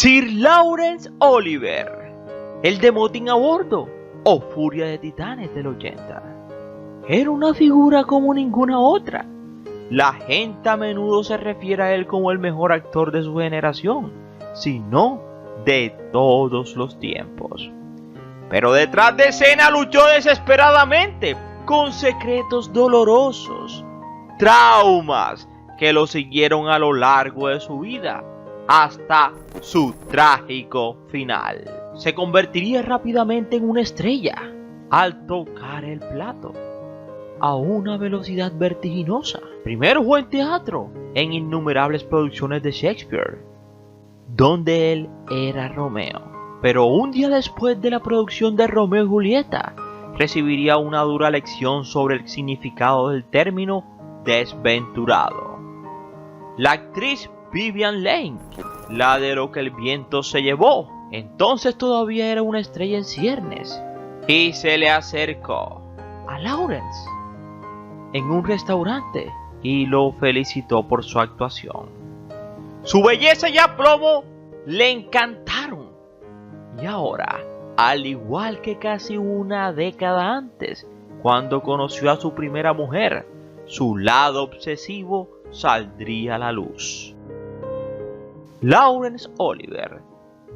Sir Laurence Olivier, el de Motín a Bordo o Furia de Titanes del 80. Era una figura como ninguna otra. La gente a menudo se refiere a él como el mejor actor de su generación, si no de todos los tiempos. Pero detrás de escena luchó desesperadamente con secretos dolorosos, traumas que lo siguieron a lo largo de su vida hasta su trágico final. Se convertiría rápidamente en una estrella al tocar el plato a una velocidad vertiginosa. Primero jugó en teatro en innumerables producciones de Shakespeare, donde él era Romeo. Pero un día después de la producción de Romeo y Julieta, recibiría una dura lección sobre el significado del término desventurado. La actriz Vivien Leigh, la de Lo que el viento se llevó, entonces todavía era una estrella en ciernes, y se le acercó a Laurence en un restaurante y lo felicitó por su actuación. Su belleza y aplomo le encantaron, y ahora, al igual que casi una década antes, cuando conoció a su primera mujer, su lado obsesivo saldría a la luz. Laurence Olivier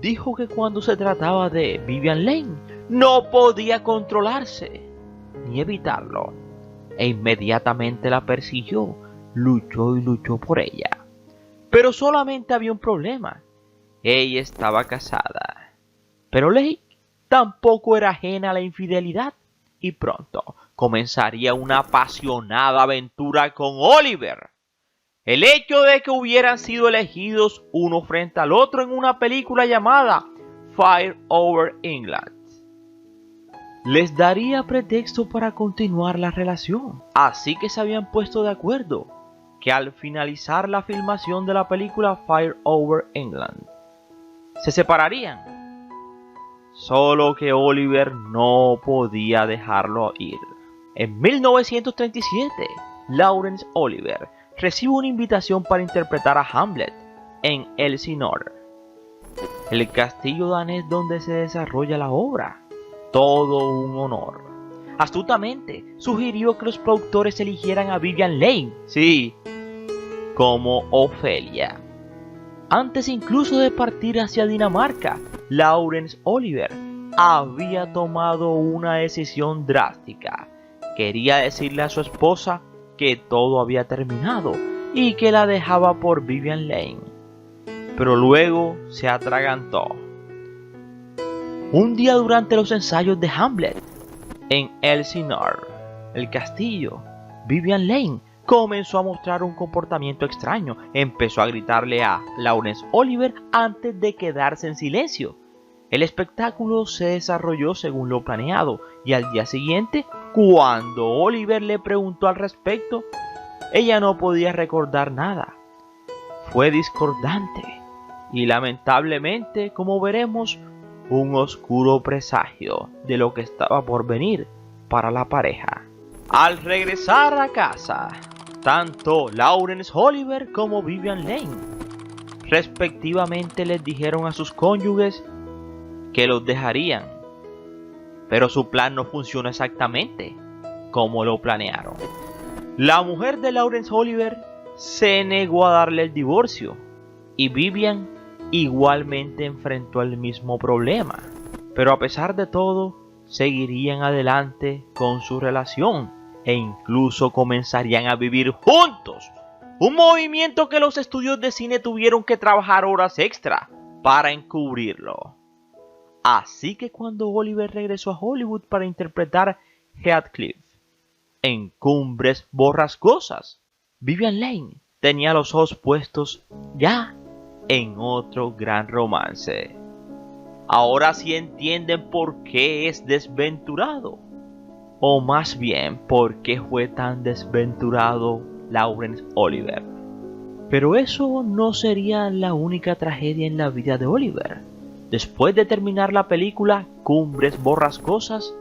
dijo que cuando se trataba de Vivien Leigh no podía controlarse ni evitarlo, e inmediatamente la persiguió, luchó y luchó por ella. Pero solamente había un problema: ella estaba casada. Pero Leigh tampoco era ajena a la infidelidad, y pronto comenzaría una apasionada aventura con Olivier. El hecho de que hubieran sido elegidos uno frente al otro en una película llamada Fire Over England les daría pretexto para continuar la relación. Así que se habían puesto de acuerdo que al finalizar la filmación de la película Fire Over England se separarían. Solo que Olivier no podía dejarlo ir. En 1937, Laurence Olivier recibe una invitación para interpretar a Hamlet en Elsinore, el castillo danés donde se desarrolla la obra. Todo un honor. Astutamente sugirió que los productores eligieran a Vivien Leigh, sí, como Ofelia. Antes incluso de partir hacia Dinamarca, Laurence Olivier había tomado una decisión drástica. Quería decirle a su esposa que todo había terminado y que la dejaba por Vivien Leigh. Pero luego se atragantó. Un día durante los ensayos de Hamlet en Elsinore, el castillo, Vivien Leigh comenzó a mostrar un comportamiento extraño. Empezó a gritarle a Laurence Olivier antes de quedarse en silencio. El espectáculo se desarrolló según lo planeado, y al día siguiente, cuando Olivier le preguntó al respecto, ella no podía recordar nada. Fue discordante y lamentablemente, como veremos, un oscuro presagio de lo que estaba por venir para la pareja. Al regresar a casa, tanto Laurence Olivier como Vivien Leigh respectivamente les dijeron a sus cónyuges que los dejarían, pero su plan no funcionó exactamente como lo planearon. La mujer de Laurence Olivier se negó a darle el divorcio, y Vivien igualmente enfrentó el mismo problema, pero a pesar de todo seguirían adelante con su relación e incluso comenzarían a vivir juntos, un movimiento que los estudios de cine tuvieron que trabajar horas extra para encubrirlo. Así que cuando Olivier regresó a Hollywood para interpretar Heathcliff en Cumbres Borrascosas, Vivien Leigh tenía los ojos puestos ya en otro gran romance. Ahora sí entienden por qué es desventurado, o más bien por qué fue tan desventurado Laurence Olivier. Pero eso no sería la única tragedia en la vida de Olivier. Después de terminar la película Cumbres Borrascosas,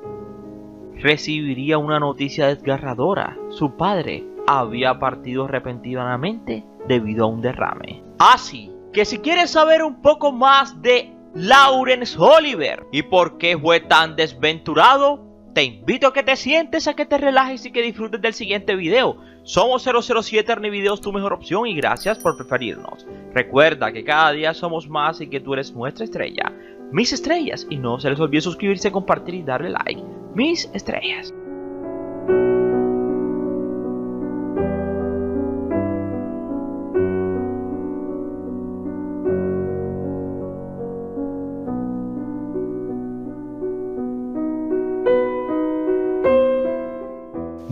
recibiría una noticia desgarradora. Su padre había partido repentinamente debido a un derrame. Así que si quieres saber un poco más de Laurence Olivier y por qué fue tan desventurado, te invito a que te sientes, a que te relajes y que disfrutes del siguiente video. Somos 007 Arnivideos, tu mejor opción, y gracias por preferirnos. Recuerda que cada día somos más y que tú eres nuestra estrella. Mis estrellas, y no se les olvide suscribirse, compartir y darle like. Mis estrellas.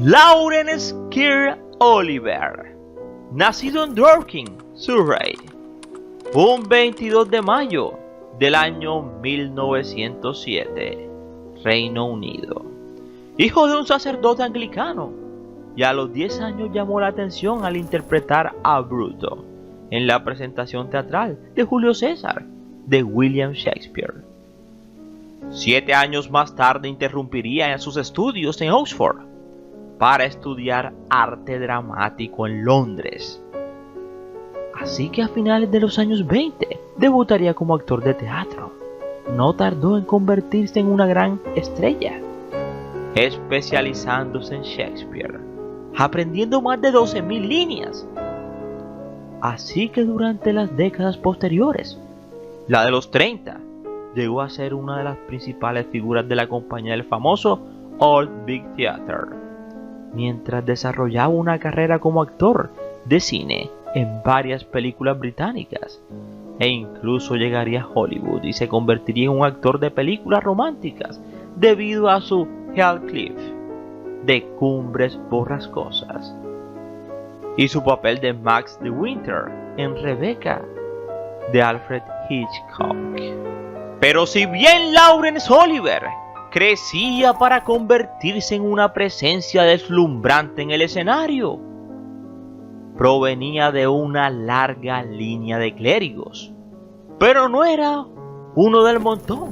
Laurence Keir Olivier, nacido en Dorking, Surrey, un 22 de mayo del año 1907, Reino Unido. Hijo de un sacerdote anglicano, y a los 10 años llamó la atención al interpretar a Bruto en la presentación teatral de Julio César de William Shakespeare. 7 años más tarde interrumpiría sus estudios en Oxford para estudiar arte dramático en Londres. Así que a finales de los años 20 debutaría como actor de teatro. No tardó en convertirse en una gran estrella, especializándose en Shakespeare, aprendiendo más de 12.000 líneas. Así que durante las décadas posteriores, la de los 30, llegó a ser una de las principales figuras de la compañía del famoso Old Vic Theatre, mientras desarrollaba una carrera como actor de cine en varias películas británicas, e incluso llegaría a Hollywood y se convertiría en un actor de películas románticas debido a su Heathcliff de Cumbres Borrascosas y su papel de Max de Winter en Rebecca de Alfred Hitchcock. Pero si bien Laurence Olivier crecía para convertirse en una presencia deslumbrante en el escenario, provenía de una larga línea de clérigos, pero no era uno del montón.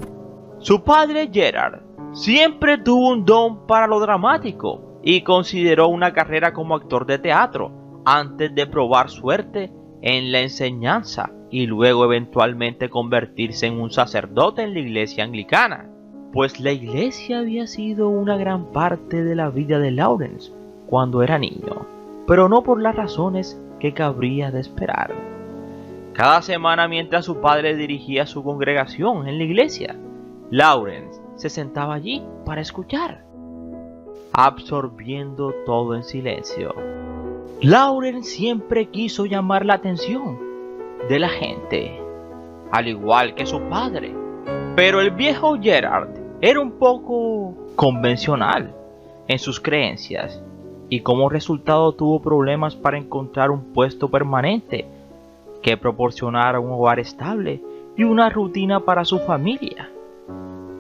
Su padre Gerard siempre tuvo un don para lo dramático y consideró una carrera como actor de teatro antes de probar suerte en la enseñanza y luego eventualmente convertirse en un sacerdote en la iglesia anglicana, pues la iglesia había sido una gran parte de la vida de Laurence cuando era niño, pero no por las razones que cabría de esperar. Cada semana, mientras su padre dirigía su congregación en la iglesia, Laurence se sentaba allí para escuchar, absorbiendo todo en silencio. Laurence siempre quiso llamar la atención de la gente, al igual que su padre, pero el viejo Gerard era un poco convencional en sus creencias y como resultado tuvo problemas para encontrar un puesto permanente que proporcionara un hogar estable y una rutina para su familia.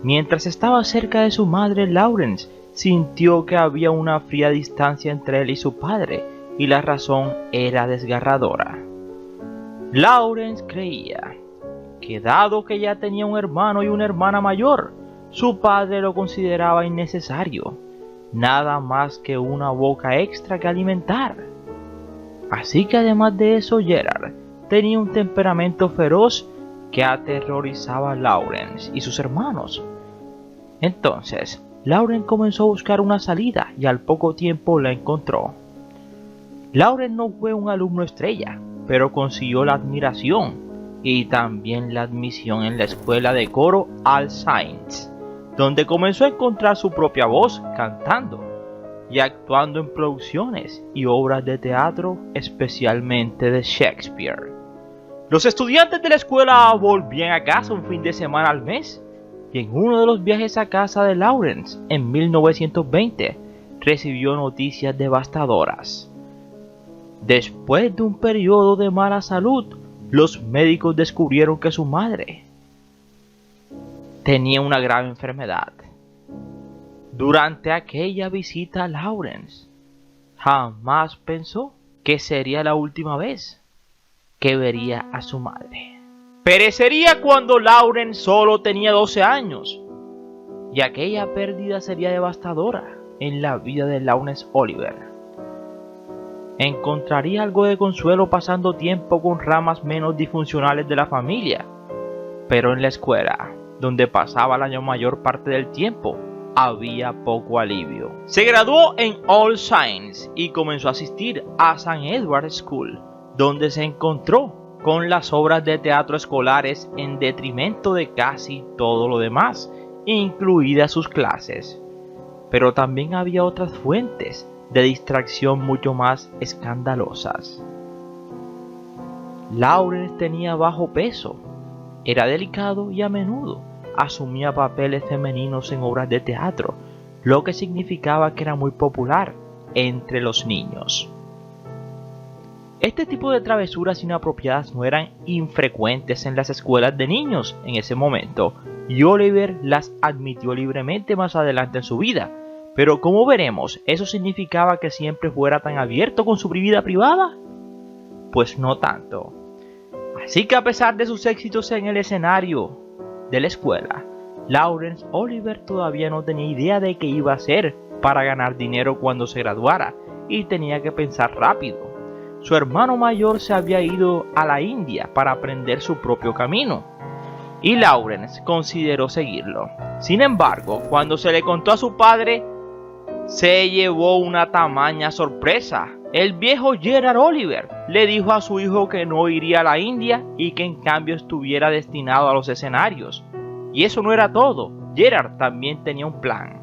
Mientras estaba cerca de su madre, Laurence sintió que había una fría distancia entre él y su padre, y la razón era desgarradora. Laurence creía que dado que ya tenía un hermano y una hermana mayor, su padre lo consideraba innecesario, nada más que una boca extra que alimentar. Así que además de eso, Gerard tenía un temperamento feroz que aterrorizaba a Laurence y sus hermanos. Entonces, Laurence comenzó a buscar una salida y al poco tiempo la encontró. Laurence no fue un alumno estrella, pero consiguió la admiración y también la admisión en la escuela de coro All Saints, donde comenzó a encontrar su propia voz cantando y actuando en producciones y obras de teatro, especialmente de Shakespeare. Los estudiantes de la escuela volvían a casa un fin de semana al mes, y en uno de los viajes a casa de Laurence en 1920 recibió noticias devastadoras. Después de un periodo de mala salud, los médicos descubrieron que su madre tenía una grave enfermedad. Durante aquella visita a Laurence, jamás pensó que sería la última vez que vería a su madre. Perecería cuando Laurence solo tenía 12 años, y aquella pérdida sería devastadora en la vida de Laurence Olivier. encontraría algo de consuelo pasando tiempo con ramas menos disfuncionales de la familia. Pero en la escuela, donde pasaba la mayor parte del tiempo, había poco alivio. Se graduó en All Saints y comenzó a asistir a St. Edward's School, donde se encontró con las obras de teatro escolares en detrimento de casi todo lo demás, incluidas sus clases. Pero también había otras fuentes de distracción mucho más escandalosas. Lawrence tenía bajo peso, era delicado y a menudo asumía papeles femeninos en obras de teatro, lo que significaba que era muy popular entre los niños. Este tipo de travesuras inapropiadas no eran infrecuentes en las escuelas de niños en ese momento, y Oliver las admitió libremente más adelante en su vida. Pero como veremos, ¿eso significaba que siempre fuera tan abierto con su vida privada? Pues no tanto. Así que a pesar de sus éxitos en el escenario de la escuela, Lawrence Oliver todavía no tenía idea de qué iba a hacer para ganar dinero cuando se graduara, y tenía que pensar rápido. Su hermano mayor se había ido a la India para aprender su propio camino, y Lawrence consideró seguirlo. Sin embargo, cuando se le contó a su padre, se llevó una tamaña sorpresa. El viejo Gerard Oliver le dijo a su hijo que no iría a la India y que en cambio estuviera destinado a los escenarios. Y eso no era todo, Gerard también tenía un plan.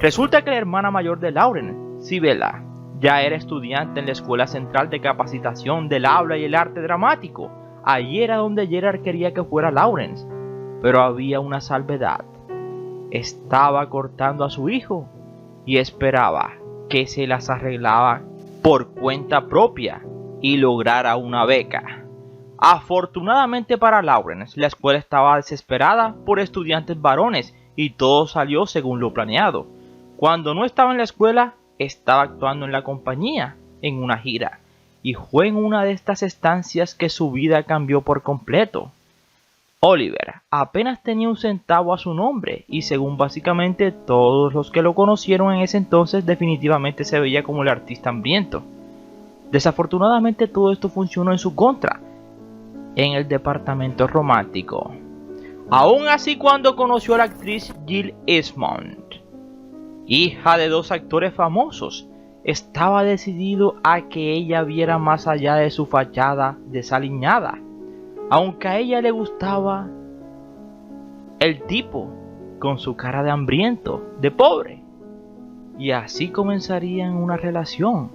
Resulta que la hermana mayor de Lawrence, Sibella, ya era estudiante en la Escuela Central de Capacitación del Habla y el Arte Dramático. Allí era donde Gerard quería que fuera Lawrence, pero había una salvedad. Estaba cortando a su hijo y esperaba que se las arreglaba por cuenta propia y lograra una beca. Afortunadamente para Lawrence, la escuela estaba desesperada por estudiantes varones y todo salió según lo planeado. Cuando no estaba en la escuela, estaba actuando en la compañía en una gira, y fue en una de estas estancias que su vida cambió por completo. Oliver apenas tenía un centavo a su nombre, y según básicamente todos los que lo conocieron en ese entonces, definitivamente se veía como el artista hambriento. Desafortunadamente todo esto funcionó en su contra en el departamento romántico. Aún así, cuando conoció a la actriz Jill Esmond, hija de dos actores famosos, estaba decidido a que ella viera más allá de su fachada desaliñada. Aunque a ella le gustaba el tipo con su cara de hambriento, de pobre. Y así comenzarían una relación.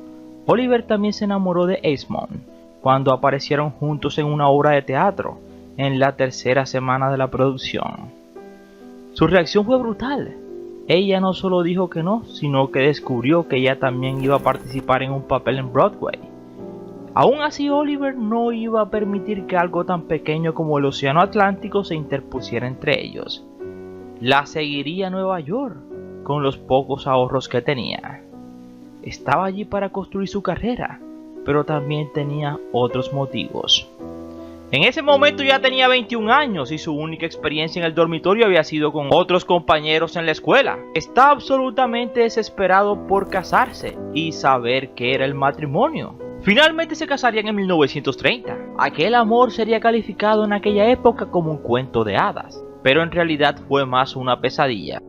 Oliver también se enamoró de Esmond cuando aparecieron juntos en una obra de teatro en la tercera semana de la producción. Su reacción fue brutal. Ella no solo dijo que no, sino que descubrió que ella también iba a participar en un papel en Broadway. Aún así, Oliver no iba a permitir que algo tan pequeño como el Océano Atlántico se interpusiera entre ellos. La seguiría a Nueva York con los pocos ahorros que tenía. Estaba allí para construir su carrera, pero también tenía otros motivos. En ese momento ya tenía 21 años y su única experiencia en el dormitorio había sido con otros compañeros en la escuela. Estaba absolutamente desesperado por casarse y saber qué era el matrimonio. Finalmente se casarían en 1930. Aquel amor sería calificado en aquella época como un cuento de hadas, pero en realidad fue más una pesadilla.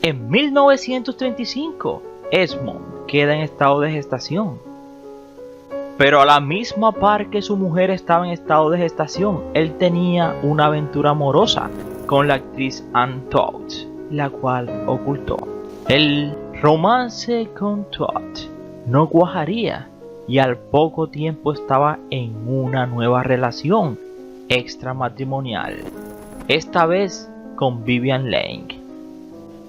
En 1935, Esmond queda en estado de gestación. Pero a la misma par que su mujer estaba en estado de gestación, él tenía una aventura amorosa con la actriz Anne Todd, la cual ocultó. El romance con Todd no cuajaría y al poco tiempo estaba en una nueva relación extramatrimonial, esta vez con Vivian Leigh,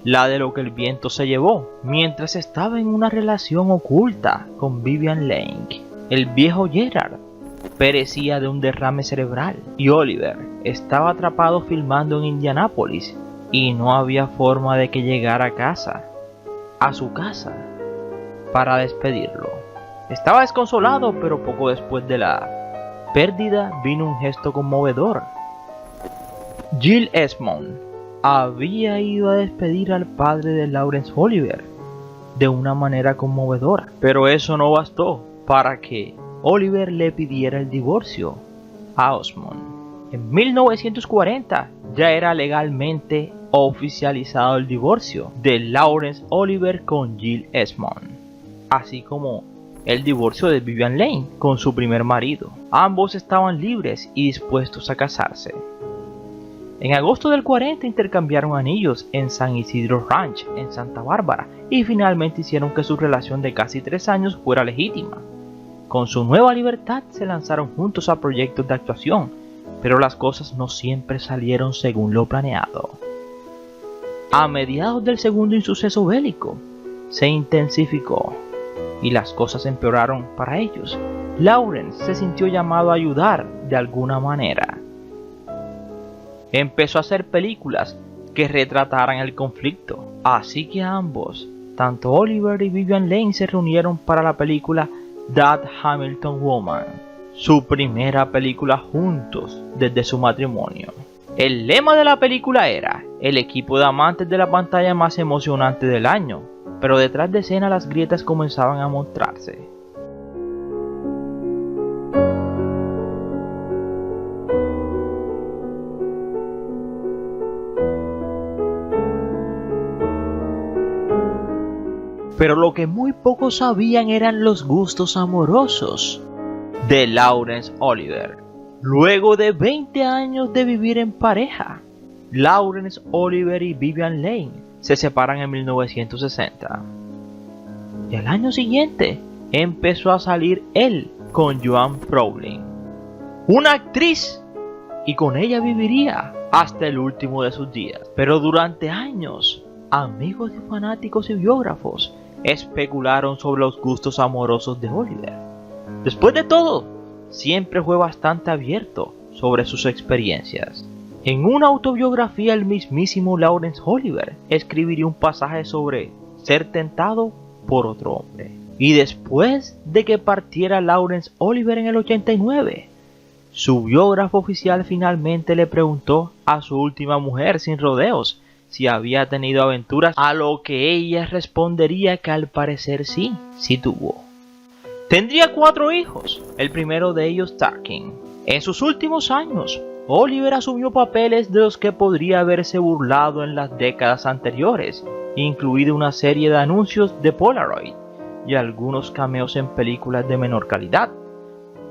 la de lo que el viento se llevó. Mientras estaba en una relación oculta con Vivian Leigh, el viejo Gerard perecía de un derrame cerebral y Oliver estaba atrapado filmando en Indianápolis y no había forma de que llegara a su casa, para despedirlo. Estaba desconsolado, pero poco después de la pérdida vino un gesto conmovedor. Jill Esmond había ido a despedir al padre de Laurence Olivier de una manera conmovedora, pero eso no bastó para que Olivier le pidiera el divorcio a Osmond. En 1940 ya era legalmente oficializado el divorcio de Laurence Olivier con Jill Esmond, así como el divorcio de Vivian Lane con su primer marido. Ambos estaban libres y dispuestos a casarse. En agosto del 40 intercambiaron anillos en San Isidro Ranch, en Santa Bárbara, y finalmente hicieron que su relación de casi 3 años fuera legítima. Con su nueva libertad se lanzaron juntos a proyectos de actuación, pero las cosas no siempre salieron según lo planeado. A mediados del segundo insuceso bélico, se intensificó y las cosas empeoraron para ellos. Laurence se sintió llamado a ayudar de alguna manera. Empezó a hacer películas que retrataran el conflicto, así que ambos, tanto Olivier y Vivian Lane, se reunieron para la película That Hamilton Woman, su primera película juntos desde su matrimonio. El lema de la película era: el equipo de amantes de la pantalla más emocionante del año, pero detrás de escena las grietas comenzaban a mostrarse. Pero lo que muy pocos sabían eran los gustos amorosos de Laurence Olivier. Luego de 20 años de vivir en pareja, Laurence Olivier y Vivian Lane se separan en 1960. Y al año siguiente empezó a salir él con Joanne Frowling, una actriz, y con ella viviría hasta el último de sus días. Pero durante años, amigos y fanáticos y biógrafos especularon sobre los gustos amorosos de Olivier. Después de todo, siempre fue bastante abierto sobre sus experiencias. En una autobiografía, el mismísimo Laurence Olivier escribiría un pasaje sobre ser tentado por otro hombre. Y después de que partiera Laurence Olivier en el 89, su biógrafo oficial finalmente le preguntó a su última mujer sin rodeos si había tenido aventuras, a lo que ella respondería que al parecer sí tuvo. Tendría 4 hijos, el primero de ellos Tarkin. En sus últimos años, Olivier asumió papeles de los que podría haberse burlado en las décadas anteriores, incluido una serie de anuncios de Polaroid y algunos cameos en películas de menor calidad.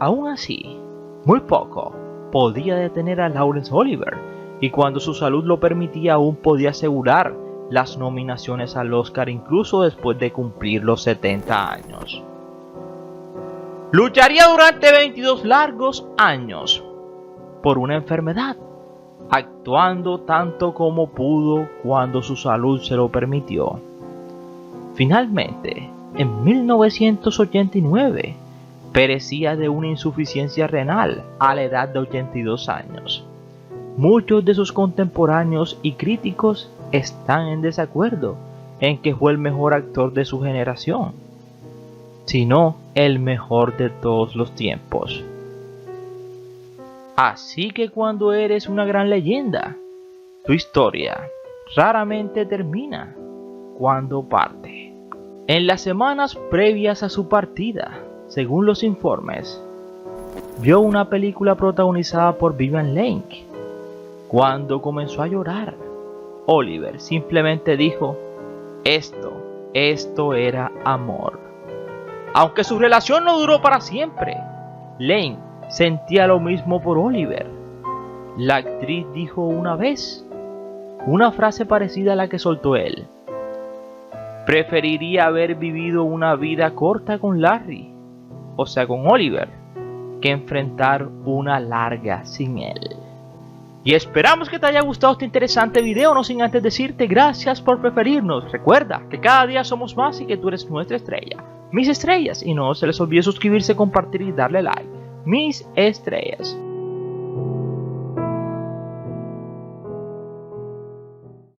Aún así, muy poco podía detener a Laurence Olivier, y cuando su salud lo permitía aún podía asegurar las nominaciones al Oscar incluso después de cumplir los 70 años. Lucharía durante 22 largos años por una enfermedad, actuando tanto como pudo cuando su salud se lo permitió. Finalmente, en 1989, perecía de una insuficiencia renal a la edad de 82 años. Muchos de sus contemporáneos y críticos están en desacuerdo en que fue el mejor actor de su generación, sino el mejor de todos los tiempos. Así que cuando eres una gran leyenda, tu historia raramente termina cuando parte. En las semanas previas a su partida, según los informes, vio una película protagonizada por Vivian Lane. Cuando comenzó a llorar, Olivier simplemente dijo: esto era amor. Aunque su relación no duró para siempre, Lane sentía lo mismo por Olivier. La actriz dijo una vez una frase parecida a la que soltó él: preferiría haber vivido una vida corta con Larry, o sea con Olivier, que enfrentar una larga sin él. Y esperamos que te haya gustado este interesante video, no sin antes decirte gracias por preferirnos. Recuerda que cada día somos más y que tú eres nuestra estrella, mis estrellas, y no se les olvide suscribirse, compartir y darle like. Mis estrellas.